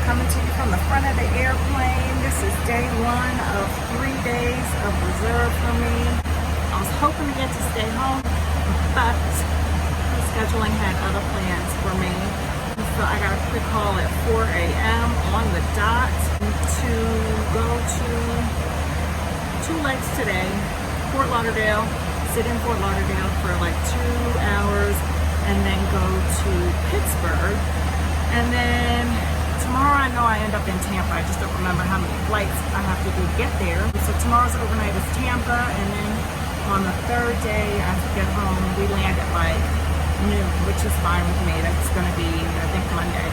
Coming to you from the front of the airplane. This is day one of 3 days of reserve for me. I was hoping to get to stay home, but the scheduling had other plans for me. So I got a quick call at 4 a.m. on the dot to go to 2 legs today, Fort Lauderdale, sit in Fort Lauderdale for like 2 hours, and then go to Pittsburgh. And then tomorrow I know I end up in Tampa. I just don't remember how many flights I have to do to get there. So tomorrow's overnight is Tampa, and then on the third day I have to get home. We land at like noon, which is fine with me. That's gonna be, I think, Monday.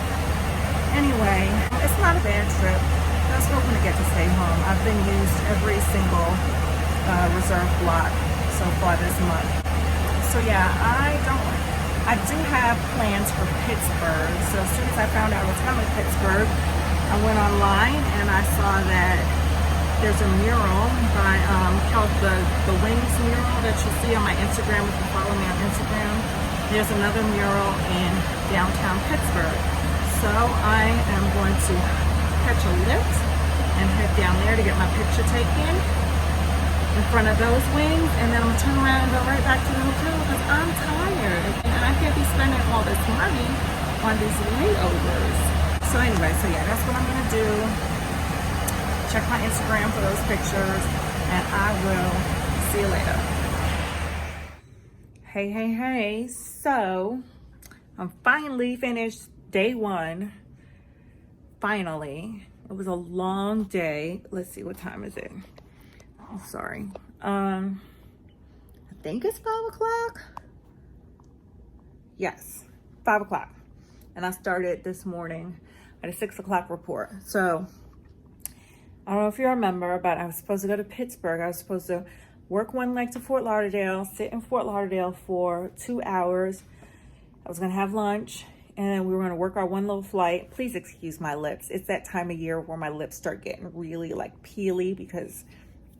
Anyway, it's not a bad trip. I was hoping to get to stay home. I've been used every single reserve block so far this month. So yeah, I do have plans for Pittsburgh. So as soon as I found out I was coming to Pittsburgh, I went online and I saw that there's a mural by called the Wings mural that you see on my Instagram if you follow me on Instagram. There's another mural in downtown Pittsburgh. So I am going to catch a lift and head down there to get my picture taken in front of those wings, and then I'm gonna turn around and go right back to the hotel because I'm tired and I can't be spending all this money on these layovers. So anyway, so yeah, that's what I'm gonna do. Check my Instagram for those pictures, and I will see you later. Hey. So I'm finally finished day one. Finally. It was a long day. Let's see, what time is it? I'm sorry. I think it's 5 o'clock. Yes, 5 o'clock. And I started this morning at a 6 o'clock report. So I don't know if you remember, but I was supposed to go to Pittsburgh. I was supposed to work one leg to Fort Lauderdale, sit in Fort Lauderdale for 2 hours. I was gonna have lunch, and then we were gonna work our one little flight. Please excuse my lips. It's that time of year where my lips start getting really like peely because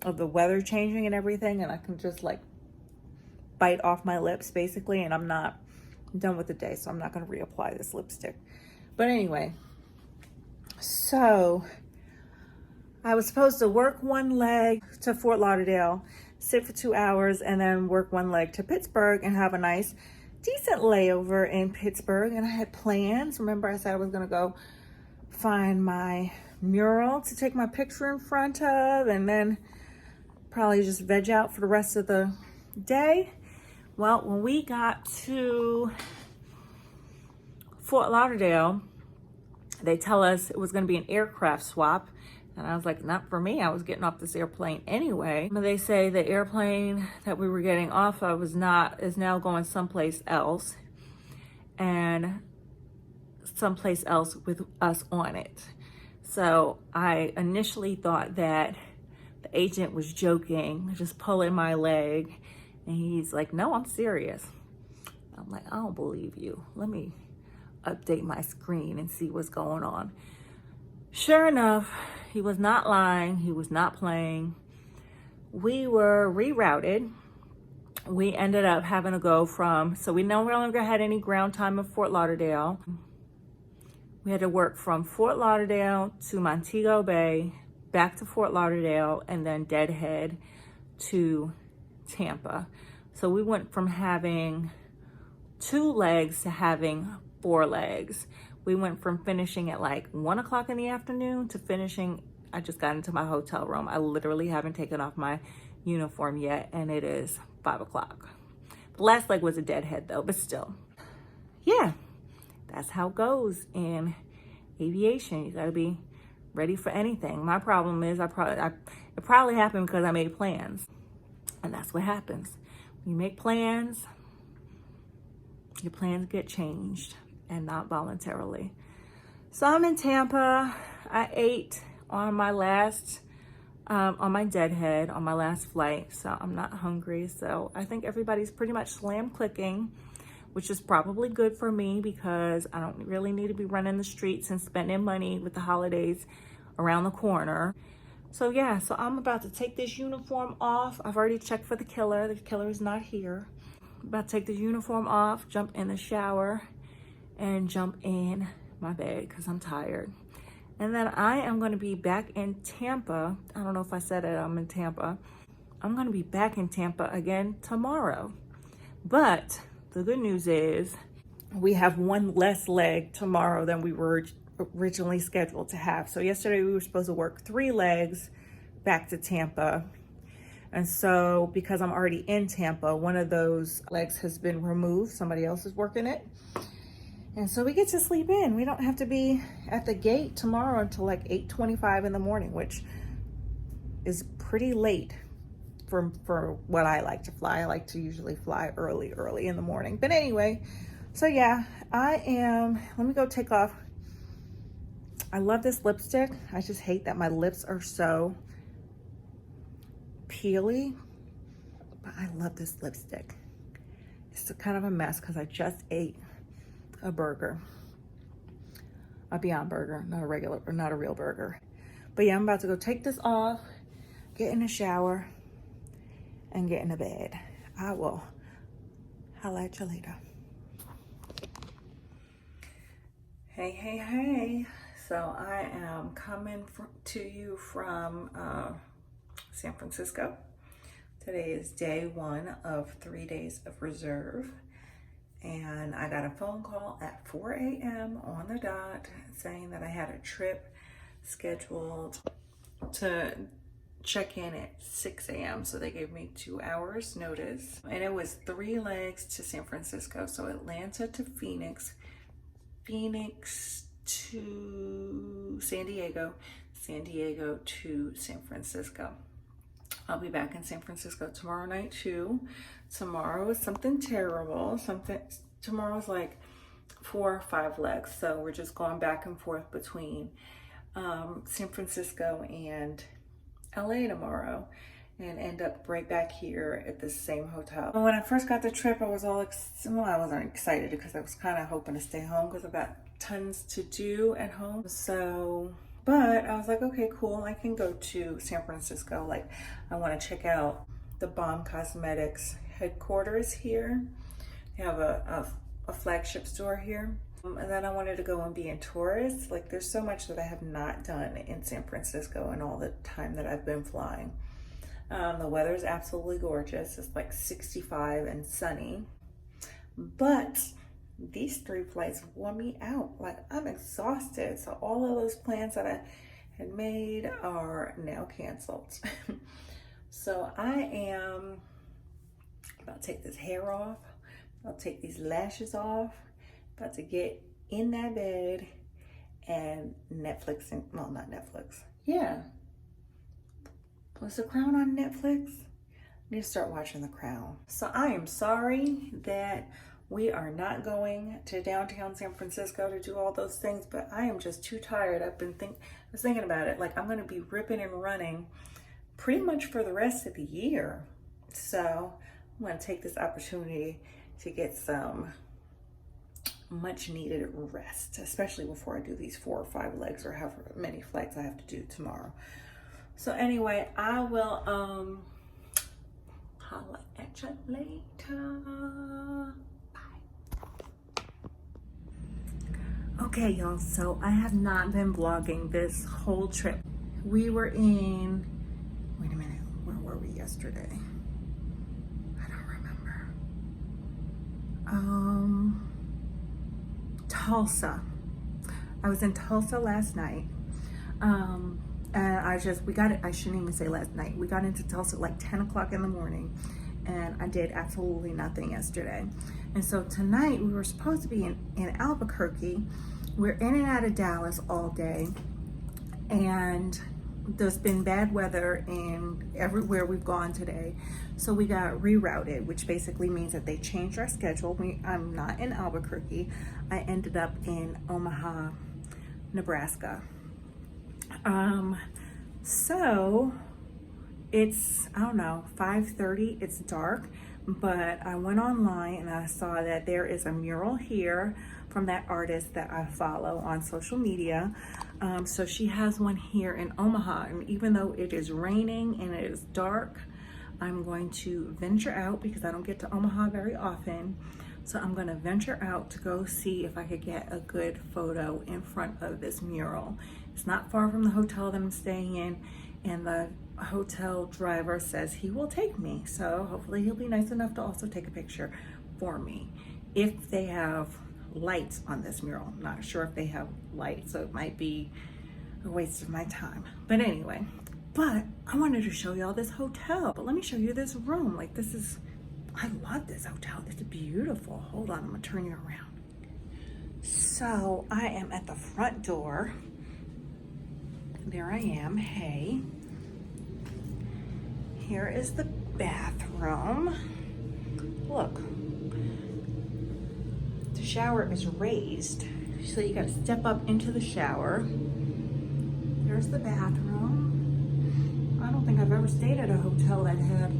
of the weather changing and everything, and I can just like bite off my lips basically, and I'm done with the day, so I'm not gonna reapply this lipstick. But anyway, so I was supposed to work one leg to Fort Lauderdale, sit for 2 hours, and then work one leg to Pittsburgh and have a nice, decent layover in Pittsburgh. And I had plans. Remember, I said I was gonna go find my mural to take my picture in front of, and then probably just veg out for the rest of the day. Well, when we got to Fort Lauderdale, they tell us it was gonna be an aircraft swap. And I was like, not for me. I was getting off this airplane anyway. But they say the airplane that we were getting off of is now going someplace else, and someplace else with us on it. So I initially thought that the agent was joking, just pulling my leg. And he's like, no, I'm serious. I'm like, I don't believe you. Let me update my screen and see what's going on. Sure enough, he was not lying. He was not playing. We were rerouted. We ended up having to go so we no longer had any ground time in Fort Lauderdale. We had to work from Fort Lauderdale to Montego Bay, back to Fort Lauderdale, and then deadhead to Tampa. So we went from having 2 legs to having 4 legs. We went from finishing at like 1 o'clock in the afternoon to finishing, I just got into my hotel room. I literally haven't taken off my uniform yet, and it is 5 o'clock. The last leg was a deadhead though, but still. Yeah, that's how it goes in aviation. You gotta be ready for anything. My problem is it probably happened because I made plans. And that's what happens. When you make plans, your plans get changed, and not voluntarily. So I'm in Tampa. I ate on my last, on my deadhead, on my last flight. So I'm not hungry. So I think everybody's pretty much slam clicking, which is probably good for me because I don't really need to be running the streets and spending money with the holidays around the corner. So yeah, so I'm about to take this uniform off. I've already checked for the killer. The killer is not here. I'm about to take the uniform off, jump in the shower, and jump in my bed because I'm tired. And then I am going to be back in Tampa. I don't know if I said it, I'm in Tampa. I'm going to be back in Tampa again tomorrow. But the good news is we have one less leg tomorrow than we were originally scheduled to have. So yesterday we were supposed to work 3 legs back to Tampa. And so because I'm already in Tampa, one of those legs has been removed. Somebody else is working it. And so we get to sleep in. We don't have to be at the gate tomorrow until like 8:25 in the morning, which is pretty late for what I like to fly. I like to usually fly early in the morning. But anyway, so yeah, let me go take off. I love this lipstick. I just hate that my lips are so peely, but I love this lipstick. It's kind of a mess because I just ate a burger, a Beyond Burger, not a real burger. But yeah, I'm about to go take this off, get in the shower, and get in the bed. I will holla at you later. Hey. So I am coming to you from San Francisco. Today is day 1 of 3 days of reserve. And I got a phone call at 4 a.m. on the dot saying that I had a trip scheduled to check in at 6 a.m. So they gave me 2 hours notice. And it was 3 legs to San Francisco. So Atlanta to Phoenix, Phoenix to San Diego, San Diego to San Francisco. I'll be back in San Francisco tomorrow night too. Tomorrow is something terrible. Tomorrow's like 4 or 5 legs. So we're just going back and forth between San Francisco and LA tomorrow and end up right back here at the same hotel. When I first got the trip, I was I wasn't excited because I was kind of hoping to stay home because I've got tons to do at home. So, but I was like, okay, cool. I can go to San Francisco. Like, I want to check out the Bomb Cosmetics headquarters here. They have a flagship store here. And then I wanted to go and be in tourist. Like, there's so much that I have not done in San Francisco in all the time that I've been flying. The weather is absolutely gorgeous. It's like 65 and sunny. But these 3 flights wore me out. Like, I'm exhausted. So all of those plans that I had made are now canceled. So I am about to take this hair off. I'll take these lashes off. About to get in that bed and Netflix, and well, not Netflix. Yeah. Was The Crown on Netflix? I need to start watching The Crown. So I am sorry that we are not going to downtown San Francisco to do all those things, but I am just too tired. I was thinking about it. Like, I'm going to be ripping and running pretty much for the rest of the year. So I'm going to take this opportunity to get some much needed rest, especially before I do these 4 or 5 legs or however many flights I have to do tomorrow. So anyway, I will holla at you later. Bye. Okay, y'all, so I have not been vlogging this whole trip. We were in, wait a minute, where were we yesterday? I don't remember. Tulsa. I was in Tulsa last night. And I shouldn't even say last night. We got into Tulsa at like 10 o'clock in the morning, and I did absolutely nothing yesterday. And so tonight we were supposed to be in Albuquerque. We're in and out of Dallas all day, and there's been bad weather in everywhere we've gone today. So we got rerouted, which basically means that they changed our schedule. I'm not in Albuquerque. I ended up in Omaha, Nebraska. So it's, I don't know, 5:30, it's dark, but I went online and I saw that there is a mural here from that artist that I follow on social media. So she has one here in Omaha, and even though it is raining and it is dark, I'm going to venture out because I don't get to Omaha very often. So I'm gonna venture out to go see if I could get a good photo in front of this mural. It's not far from the hotel that I'm staying in, and the hotel driver says he will take me. So hopefully he'll be nice enough to also take a picture for me. If they have lights on this mural, I'm not sure if they have lights, so it might be a waste of my time. But anyway, but I wanted to show y'all this hotel. But let me show you this room. Like, this is, I love this hotel. It's beautiful. Hold on, I'm gonna turn you around. So I am at the front door. There I am, hey. Here is the bathroom. Look, the shower is raised, so you gotta step up into the shower. There's the bathroom. I don't think I've ever stayed at a hotel that had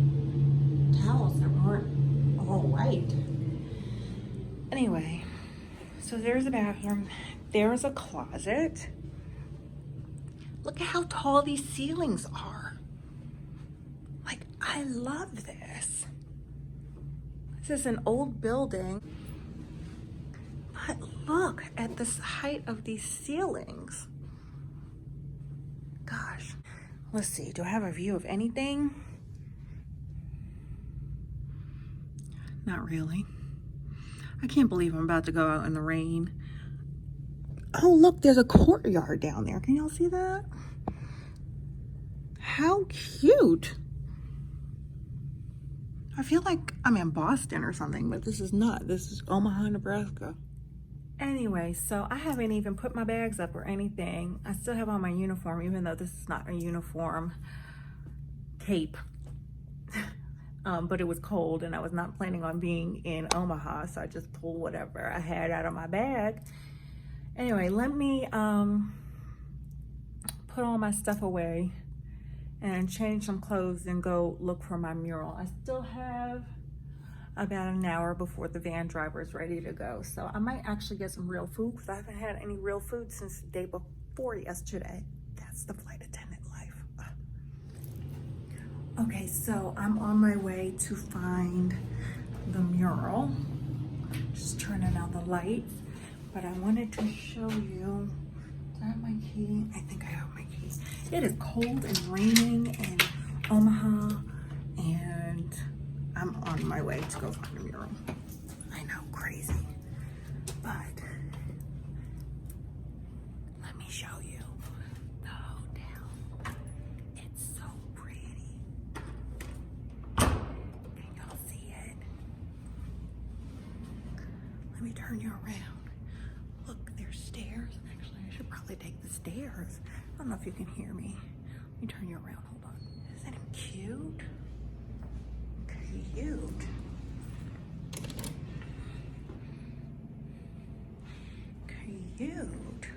towels that weren't all white. Anyway, so there's the bathroom. There's a closet. Look at how tall these ceilings are. Like, I love this. This is an old building. But look at the height of these ceilings. Gosh. Let's see, do I have a view of anything? Not really. I can't believe I'm about to go out in the rain. Oh, look, there's a courtyard down there. Can y'all see that? How cute. I feel like I'm in Boston or something, but this is not. This is Omaha, Nebraska. Anyway, so I haven't even put my bags up or anything. I still have on my uniform, even though this is not a uniform cape. But it was cold and I was not planning on being in Omaha, so I just pulled whatever I had out of my bag. Anyway, let me put all my stuff away and change some clothes and go look for my mural. I still have about an hour before the van driver is ready to go. So I might actually get some real food because I haven't had any real food since the day before yesterday. That's the flight attendant life. Okay, so I'm on my way to find the mural. Just turning out the lights. But I wanted to show you, do I have my key? I think I have my key. It is cold and raining in Omaha, and I'm on my way to go find a mural. I know, crazy. But let me show you the hotel. It's so pretty. Can y'all see it? Let me turn you around. Look, there's stairs. Actually, I should probably take the stairs. I don't know if you can hear me. Let me turn you around. Hold on. Isn't it cute? Cute. Cute.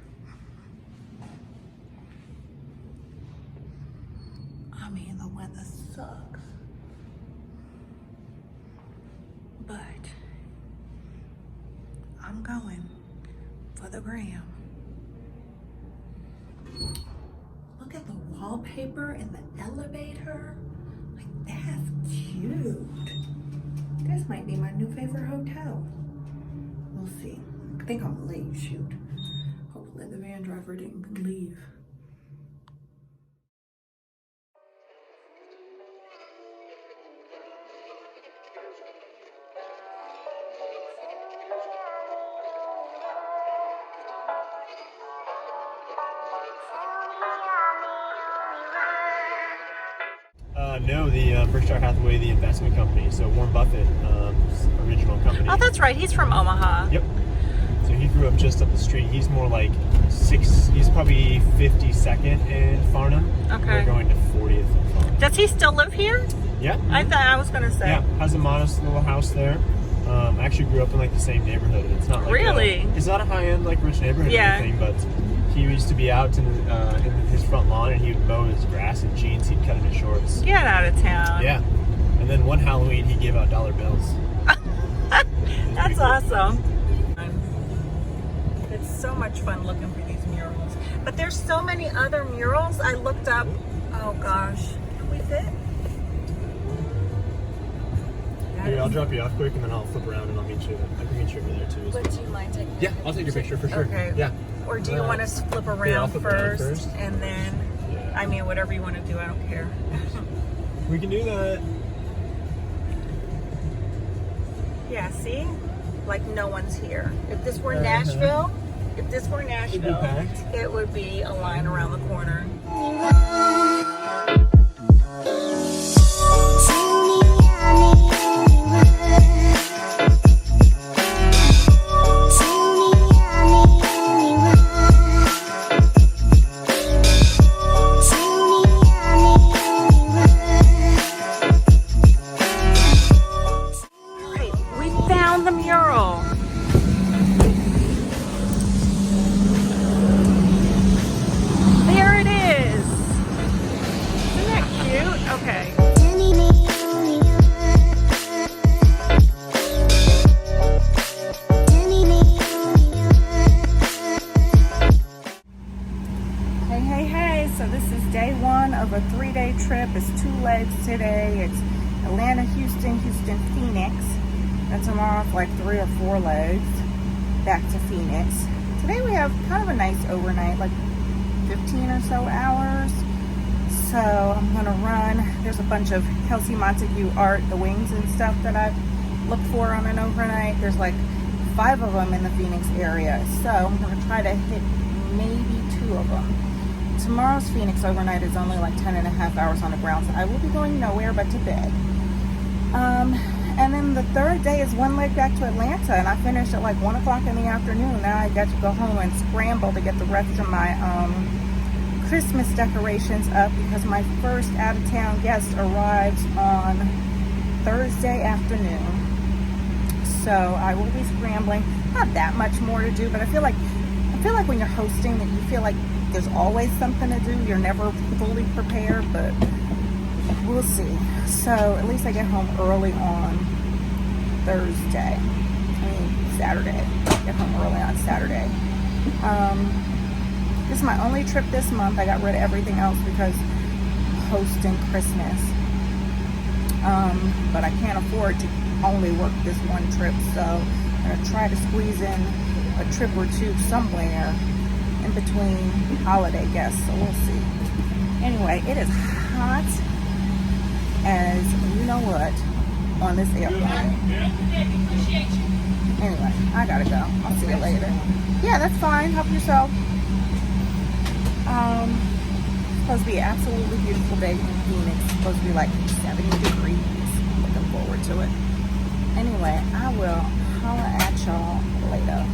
I mean, the weather sucks. But I'm going for the gram. Look at the wallpaper in the elevator. Like, that's cute. This might be my new favorite hotel. We'll see. I think I'm late, shoot. Hopefully the van driver didn't leave. No, the Berkshire Hathaway, the investment company. So Warren Buffett, original company. Oh, that's right. He's from Omaha. Yep. So he grew up just up the street. He's more like he's probably 52nd in Farnham. Okay. We're going to 40th in Farnham. Does he still live here? Yeah. I thought I was going to say. Yeah, has a modest little house there. I actually grew up in like the same neighborhood. It's not like really. It's not a high-end like rich neighborhood or anything, but he used to be out in his front lawn and he would mow his grass in jeans. He'd cut into shorts. Get out of town. Yeah. And then one Halloween he gave out dollar bills. That's awesome. It's so much fun looking for these murals. But there's so many other murals. I looked up. Oh gosh. Can we fit? Here, I'll drop you off quick, and then I'll flip around and I can meet you over there too. But do you mind taking? Yeah, I'll take your picture for sure. Okay. Yeah. Or do you want us to flip around, I'll flip around first, and then? Yeah. I mean, whatever you want to do, I don't care. We can do that. Yeah. See, like no one's here. If this were Nashville, it would be a line around the corner. The mural. There it is. Isn't that cute? Okay. Hey. So this is day one of a 3-day trip. It's 2 legs today. It's Atlanta, Houston, Phoenix. And tomorrow it's like 3 or 4 legs back to Phoenix. Today we have kind of a nice overnight, like 15 or so hours. So I'm gonna run. There's a bunch of Kelsey Montague art, the wings and stuff that I've looked for on an overnight. There's like 5 of them in the Phoenix area. So I'm gonna try to hit maybe 2 of them. Tomorrow's Phoenix overnight is only like 10.5 hours on the ground, so I will be going nowhere but to bed. And then the 3rd day is 1 leg back to Atlanta, and I finished at like 1 o'clock in the afternoon. Now I got to go home and scramble to get the rest of my Christmas decorations up because my first out-of-town guest arrives on Thursday afternoon. So I will be scrambling. Not that much more to do, but I feel like when you're hosting that you feel like there's always something to do. You're never fully prepared, but we'll see. So at least I get home early on Saturday. Get home early on Saturday. This is my only trip this month. I got rid of everything else because hosting Christmas. But I can't afford to only work this one trip, so I'm gonna try to squeeze in a trip or 2 somewhere in between holiday guests, so we'll see. Anyway, it is hot as you know what on this airplane. Anyway, I gotta go. I'll see you later. Yeah, that's fine. Help yourself. Supposed to be an absolutely beautiful day in Phoenix. Supposed to be like 70 degrees. Looking forward to it. Anyway, I will holler at y'all later.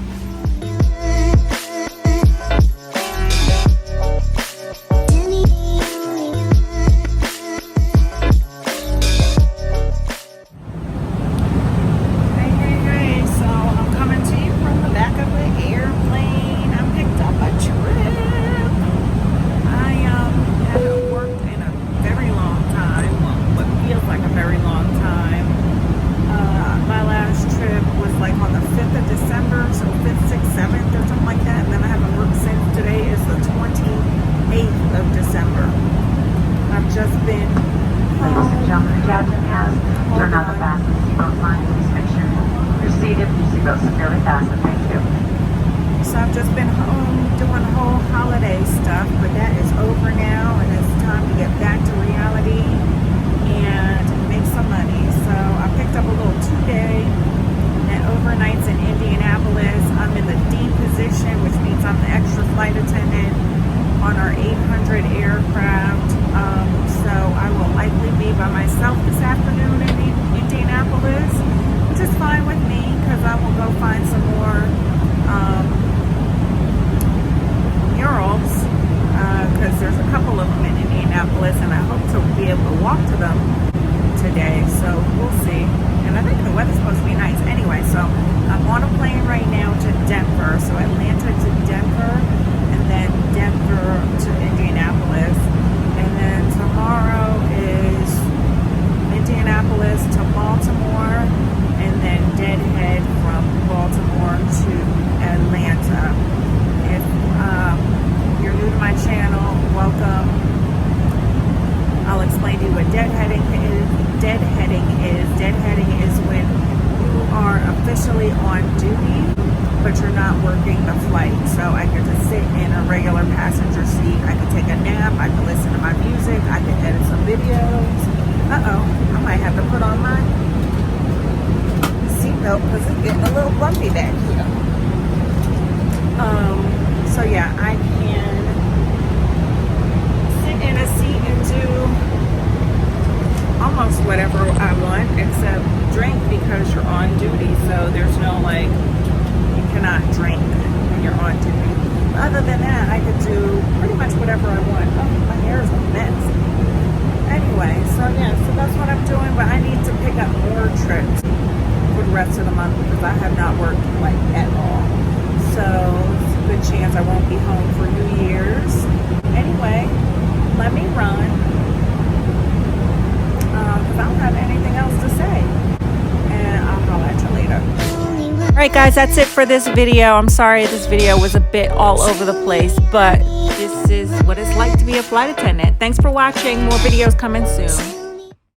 So I've just been home doing whole holiday stuff, but that is over now, and it's time to get back to reality and make some money. So I picked up a little 2-day and overnights in Indianapolis. I'm in the D position, which means I'm the extra flight attendant on our 800 aircraft. So I will likely be by myself this afternoon in Indianapolis, which is fine with me because I will go find some more murals because there's a couple of them in Indianapolis, and I hope to be able to walk to them today. So we'll see. And I think the weather's supposed to be nice anyway. So I'm on a plane right now to Denver. So Atlanta to Denver. regular passenger seat. I could take a nap, I could listen to my music, I could edit some videos. I might have to put on my seatbelt because it's getting a little bumpy back here. So yeah, I can sit in a seat and do almost whatever I want except drink because you're on duty. So there's no like, you cannot drink when you're on duty. But other than that, I could do pretty much whatever I want. Oh, my hair is a mess. Anyway, so yeah, so that's what I'm doing, but I need to pick up more trips for the rest of the month because I have not worked like at all. So it's a good chance I won't be home for New Year's. Anyway, let me run because I don't have anything else to say. And I'll holler at you later. Alright guys, that's it for this video. I'm sorry this video was a bit all over the place, but this is what it's like to be a flight attendant. Thanks for watching. More videos coming soon.